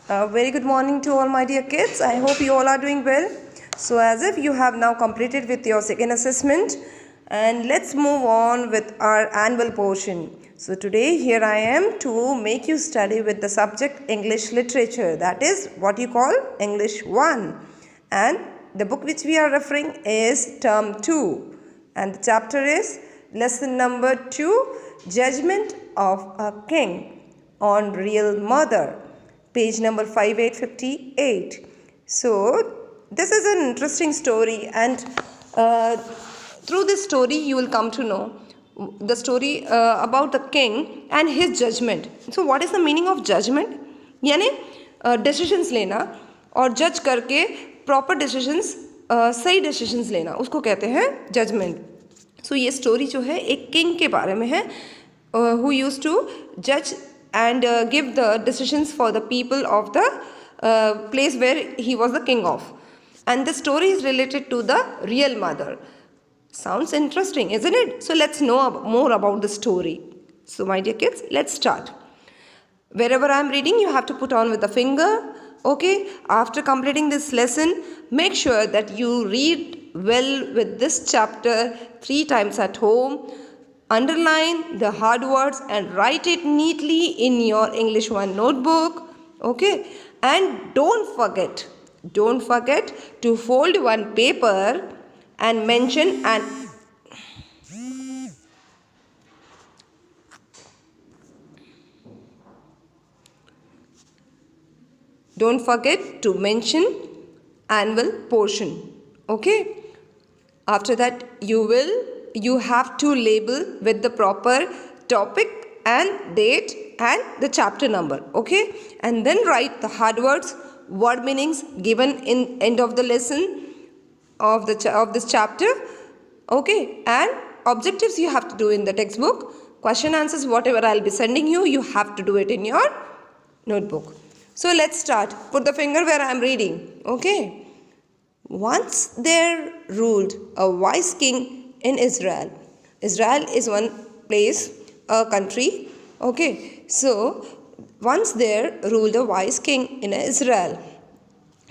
Very good morning to all my dear kids. I hope you all are doing well. So as if you have now completed with your second assessment, and let's move on with our annual portion. So today here I am to make you study with the subject English literature, that is what you call English 1, and the book which we are referring is term 2, and the chapter is lesson number 2, Judgment of a King on Real Mother, page number 5858. So this is an interesting story, and through this story you will come to know the story about the king and his judgment. So what is the meaning of judgment? यानी decisions लेना और जज करके proper decisions सही decisions लेना, उसको कहते हैं जजमेंट। सो ये स्टोरी जो है एक किंग के बारे में है हु यूज्ड टू जज and give the decisions for the people of the place where he was the king of. And the story is related to the real mother. Sounds interesting, isn't it? So let's know more about the story. So my dear kids, let's start. Wherever I am reading, you have to put on with the finger. Okay, after completing this lesson, make sure that you read well with this chapter 3 times at home. Underline the hard words and write it neatly in your English 1 notebook. Okay, and don't forget to fold one paper and mention an don't forget to mention annual portion. Okay, after that you have to label with the proper topic and date and the chapter number. Okay, and then write the hard words, word meanings given in end of the lesson of this chapter. Okay, and objectives you have to do in the textbook. Question answers whatever I'll be sending you have to do it in your notebook. So let's start. Put the finger where I am reading. Okay, once there ruled a wise king in Israel. Israel is one place, a country. Okay, so once there ruled a wise king in Israel.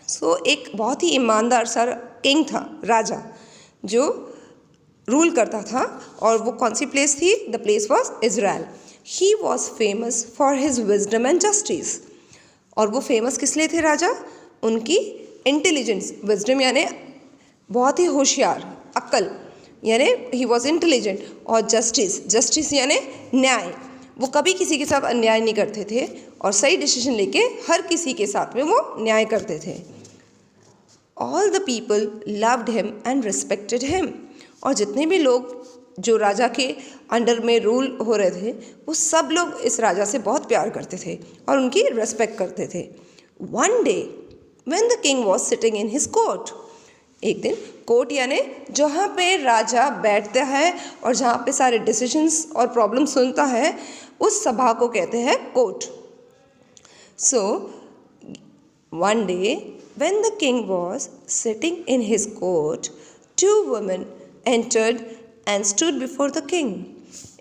So एक बहुत ही ईमानदार सा king था, राजा, जो rule करता था, और वो कौन सी प्लेस थी? The place was Israel. He was famous for his wisdom and justice. और वो फेमस किस लिए थे राजा? उनकी इंटेलिजेंस, विजडम यानी बहुत ही होशियार, अक्ल यानी ही वॉज इंटेलिजेंट, और जस्टिस यानी न्याय. वो कभी किसी के साथ अन्याय नहीं करते थे और सही डिसीजन लेके हर किसी के साथ में वो न्याय करते थे. All the people loved him and respected him. और जितने भी लोग जो राजा के अंडर में रूल हो रहे थे, वो सब लोग इस राजा से बहुत प्यार करते थे और उनकी रिस्पेक्ट करते थे. One day when the king was sitting in his court. एक दिन कोर्ट यानी जहाँ पे राजा बैठता है और जहाँ पे सारे डिसीजंस और प्रॉब्लम सुनता है, उस सभा को कहते हैं court. So one day when the king was sitting in his court, 2 women entered and stood before the king.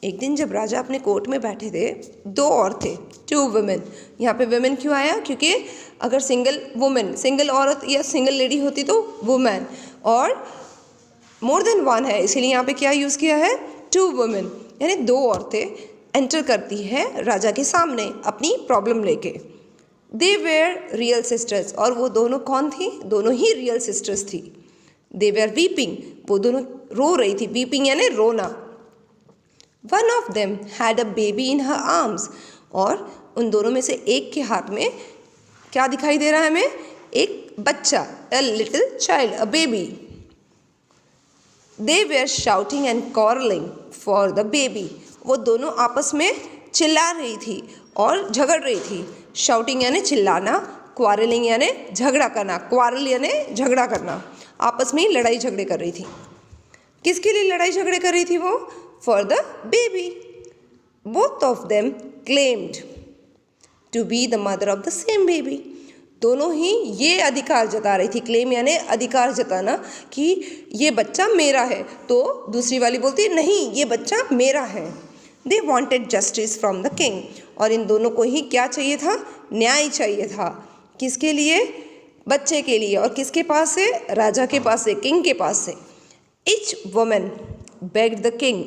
एक दिन जब राजा अपने कोर्ट में बैठे थे, 2 और थे, 2 women. यहाँ पे women क्यों आया? क्योंकि अगर सिंगल औरत या सिंगल लेडी होती तो वुमेन, और मोर देन वन है, इसीलिए यहाँ पे क्या यूज़ किया है? 2 women, यानी 2 औरतें एंटर करती हैं राजा के सामने अपनी प्रॉब्लम लेके. दे वेयर रियल सिस्टर्स. और वो दोनों कौन थी? दोनों ही रियल सिस्टर्स थी. दे वेयर वीपिंग. वो दोनों रो रही थी. वीपिंग यानी रोना. One of them had a baby in her arms. और उन दोनों में से एक के हाथ में क्या दिखाई दे रहा है हमें? एक बच्चा, a little child, a baby. They were shouting and quarrelling for the baby. वो दोनों आपस में चिल्ला रही थी और झगड़ रही थी. शाउटिंग यानी चिल्लाना, क्वारलिंग यानी झगड़ा करना. क्वारल यानी झगड़ा करना, आपस में लड़ाई झगड़े कर रही थी. किसके लिए लड़ाई झगड़े कर रही थी वो? For the baby. Both of them claimed to be the mother of the same baby. दोनों ही ये अधिकार जता रही थी. क्लेम यानी अधिकार जताना कि ये बच्चा मेरा है, तो दूसरी वाली बोलती है नहीं, ये बच्चा मेरा है. They wanted justice from the king. और इन दोनों को ही क्या चाहिए था? न्याय चाहिए था. किसके लिए? बच्चे के लिए। और किसके पास से? राजा के पास से, किंग के पास से। Each woman begged the king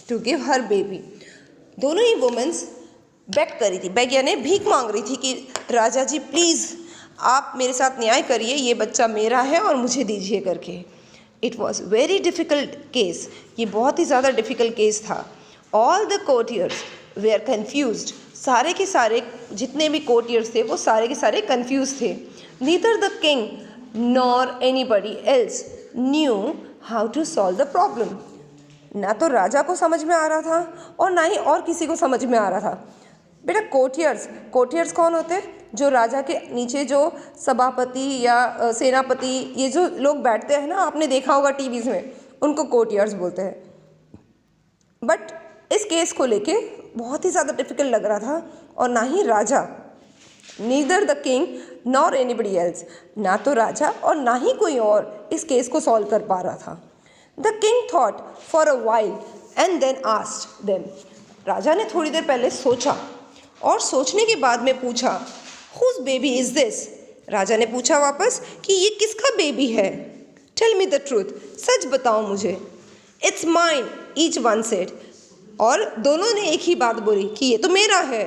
to give her baby. दोनों ही वुमेन्स बेग करी थी, बेग यानी भीख मांग रही थी कि राजा जी प्लीज़ आप मेरे साथ न्याय करिए, ये बच्चा मेरा है और मुझे दीजिए करके। It was very difficult case, ये बहुत ही ज़्यादा डिफ़िकल्ट केस था। All the courtiers were confused, सारे के सारे जितने भी कोर्टियर्स थे वो सारे के सारे कन्फ्यूज थे। Neither the king nor anybody else knew how to solve the problem. ना तो राजा को समझ में आ रहा था और ना ही और किसी को समझ में आ रहा था। बेटा कोर्टियर्स कौन होते हैं? जो राजा के नीचे जो सभापति या सेनापति ये जो लोग बैठते हैं ना, आपने देखा होगा टीवीज़ में, उनको कोर्टियर्स बोलते हैं। बट इस केस को लेके बहुत ही ज़्यादा डिफ़िकल्ट लग रहा था और ना ही राजा, neither the king nor anybody else, ना तो राजा और ना ही कोई और इस केस को सॉल्व कर पा रहा था। The king thought for a while and then asked them. राजा ने थोड़ी देर पहले सोचा और सोचने के बाद में पूछा, हुज बेबी इज़ दिस? राजा ने पूछा वापस कि ये किसका बेबी है? टेल मी द ट्रूथ, सच बताओ मुझे। It's mine, each one said. और दोनों ने एक ही बात बोली कि ये तो मेरा है।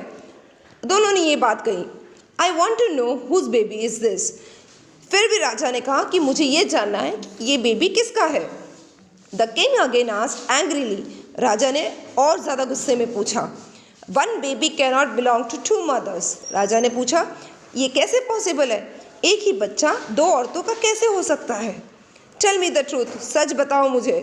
दोनों ने ये बात कही, I want to know whose baby is this. फिर भी राजा ने कहा कि मुझे ये जानना है कि ये बेबी किसका है। The king again asked angrily, राजा ने और ज़्यादा गुस्से में पूछा, one baby cannot belong to two mothers. राजा ने पूछा ये कैसे पॉसिबल है? एक ही बच्चा दो औरतों का कैसे हो सकता है? टेल मी द ट्रूथ, सच बताओ मुझे।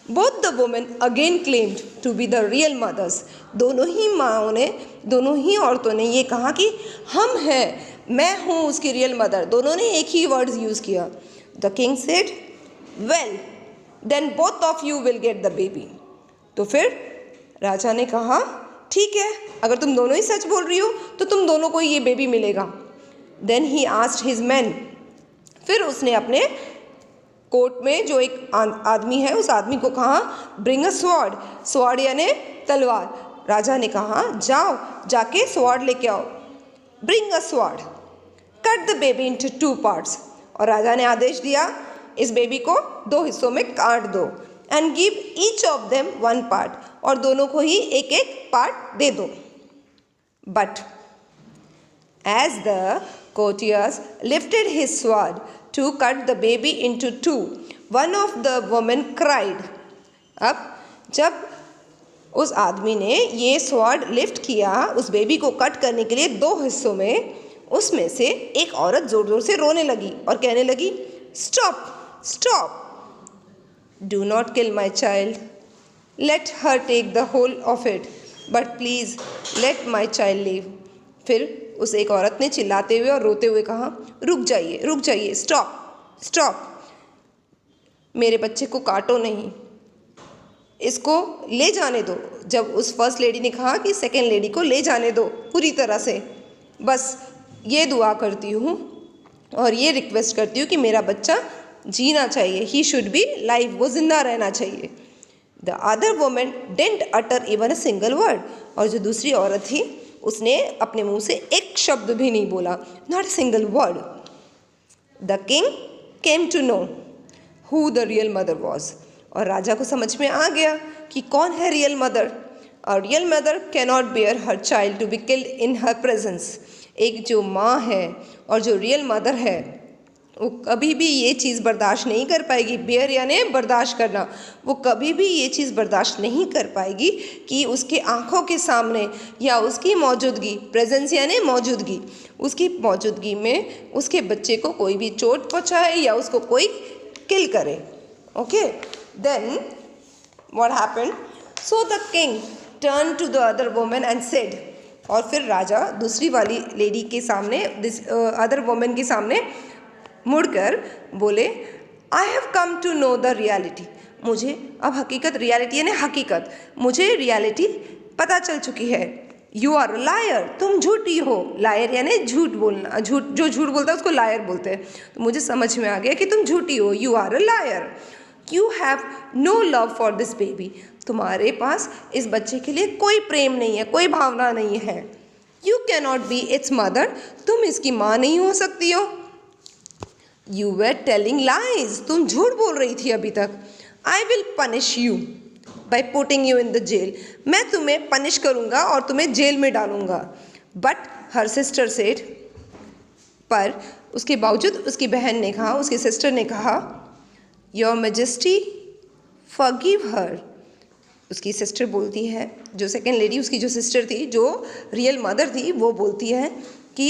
Both the women again claimed to be the real mothers. दोनों ही माँओं ने, दोनों ही औरतों ने ये कहा कि हम हैं, मैं हूँ उसकी रियल मदर। दोनों ने एक ही वर्ड्स यूज़ किया। The king said, well then both of you will get the baby. तो फिर राजा ने कहा ठीक है, अगर तुम दोनों ही सच बोल रही हो तो तुम दोनों को ही ये बेबी मिलेगा। Then he asked his man, फिर उसने अपने कोर्ट में जो एक आदमी है उस आदमी को कहा, ब्रिंग अ स्वॉर्ड। स्वॉर्ड यानी तलवार। राजा ने कहा जाओ जाके स्वॉर्ड लेके आओ। Bring a sword, cut the baby into two parts. और राजा ने आदेश दिया इस बेबी को दो हिस्सों में काट दो। And give each of them one part, और दोनों को ही एक एक पार्ट दे दो। But as the courtiers lifted his sword to cut the baby into two, one of the women cried. अब जब उस आदमी ने ये स्वॉर्ड लिफ्ट किया उस बेबी को कट करने के लिए दो हिस्सों में, उसमें से एक औरत ज़ोर ज़ोर से रोने लगी और कहने लगी, stop stop, do not kill my child, let her take the whole of it, but please let my child live. फिर उस एक औरत ने चिल्लाते हुए और रोते हुए कहा, रुक जाइए, स्टॉप स्टॉप, मेरे बच्चे को काटो नहीं, इसको ले जाने दो। जब उस फर्स्ट लेडी ने कहा कि सेकेंड लेडी को ले जाने दो पूरी तरह से, बस ये दुआ करती हूँ और ये रिक्वेस्ट करती हूँ कि मेरा बच्चा जीना चाहिए, ही शुड बी लाइव, वो जिंदा रहना चाहिए। The other woman didn't utter even a single word. और जो दूसरी औरत थी उसने अपने मुंह से एक शब्द भी नहीं बोला, not a single word. The king came to know who the real mother was. और राजा को समझ में आ गया कि कौन है रियल मदर। और real mother cannot bear her child to be killed in her presence. एक जो माँ है और जो रियल मदर है वो कभी भी ये चीज़ बर्दाश्त नहीं कर पाएगी। बेयर यानी बर्दाश्त करना, वो कभी भी ये चीज़ बर्दाश्त नहीं कर पाएगी कि उसके आँखों के सामने या उसकी मौजूदगी, प्रेजेंस यानी मौजूदगी, उसकी मौजूदगी में उसके बच्चे को कोई भी चोट पहुँचाए या उसको कोई किल करे। Okay, then what happened, so the king turn to the other woman and said. और फिर राजा दूसरी वाली लेडी के सामने, अदर वुमन के सामने मुड़कर बोले, I have come to know the reality. मुझे अब हकीकत, रियलिटी यानी हकीकत, मुझे रियलिटी पता चल चुकी है। यू आर लायर, तुम झूठी हो। लायर यानी झूठ बोलना, झूठ, जो झूठ बोलता है उसको लायर बोलते हैं। तो मुझे समझ में आ गया कि तुम झूठी हो। You are a liar, you have no love for this baby. तुम्हारे पास इस बच्चे के लिए कोई प्रेम नहीं है, कोई भावना नहीं है। You cannot be it's mother, तुम इसकी माँ नहीं हो सकती हो। यू वर टेलिंग लाइज, तुम झूठ बोल रही थी अभी तक। I will punish you by putting you in the jail, मैं तुम्हें पनिश करूँगा और तुम्हें जेल में डालूँगा। बट हर सिस्टर सेड, पर उसके बावजूद उसकी बहन ने कहा, उसकी सिस्टर ने कहा, योर मेजेस्टी फॉरगिव हर। उसकी सिस्टर बोलती है, जो सेकेंड लेडी उसकी जो सिस्टर थी, जो रियल मदर थी, वो बोलती है कि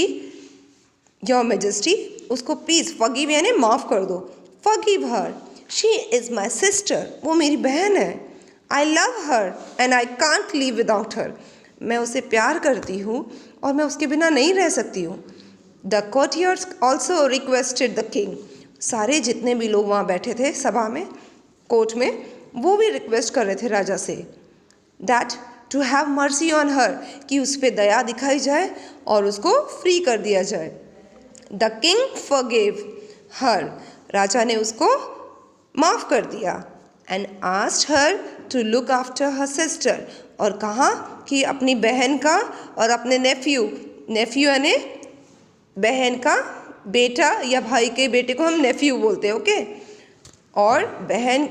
योर मेजेस्टी, उसको प्लीज़ फॉरगिव यानी माफ़ कर दो, forgive her, she is my sister, वो मेरी बहन है। I love her and I can't live without her, मैं उसे प्यार करती हूँ और मैं उसके बिना नहीं रह सकती हूँ। The courtiers also requested the king, सारे जितने भी लोग वहाँ बैठे थे सभा में, कोर्ट में, वो भी रिक्वेस्ट कर रहे थे राजा से, that to have mercy on her, कि उस पर दया दिखाई जाए और उसको फ्री कर दिया जाए। द किंग फॉरगिव हर, राजा ने उसको माफ़ कर दिया। And asked her to look after her sister, और कहा कि अपनी बहन का और अपने नेफ्यू यानी बहन का बेटा या भाई के बेटे को हम नेफ्यू बोलते हैं, ओके, और बहन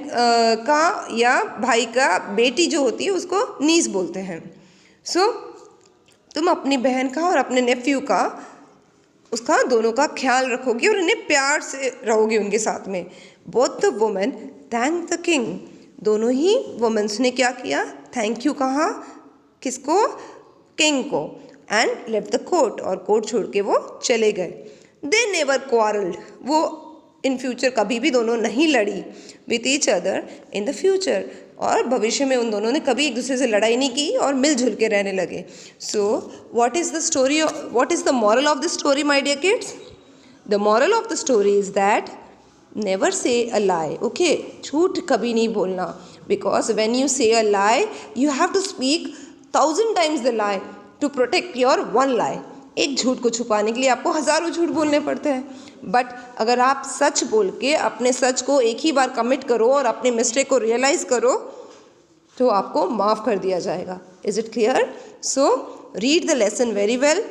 का या भाई का बेटी जो होती है उसको नीस बोलते हैं। सो तुम अपनी बहन का और अपने नेफ्यू का, उसका दोनों का ख्याल रखोगी और उन्हें प्यार से रहोगी उनके साथ में। Both the women thank the king, दोनों ही वुमेन्स ने क्या किया, थैंक यू कहा, किसको, किंग को, एंड लेफ्ट द कोर्ट, और कोर्ट छोड़ के वो चले गए। दे नेवर क्वारल्ड, वो इन फ्यूचर कभी भी दोनों नहीं लड़ी with each other in the future, और भविष्य में उन दोनों ने कभी एक दूसरे से लड़ाई नहीं की और मिलजुल के रहने लगे। So what is the story, what is the moral of the story my dear kids? The moral of the story is that never say a lie, okay, झूठ कभी नहीं बोलना, because when you say a lie you have to speak 1000 times the lie to protect your one lie. एक झूठ को छुपाने के लिए आपको हज़ारों झूठ बोलने पड़ते हैं, बट अगर आप सच बोल के अपने सच को एक ही बार कमिट करो और अपने मिस्टेक को रियलाइज़ करो तो आपको माफ़ कर दिया जाएगा। Is it clear? So read the lesson very well,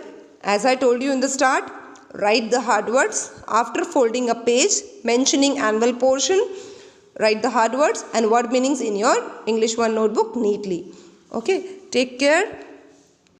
as I told you in the start, write the hard words after folding a page mentioning annual portion. Write the hard words and word meanings in your English 1 notebook neatly. Okay, take care.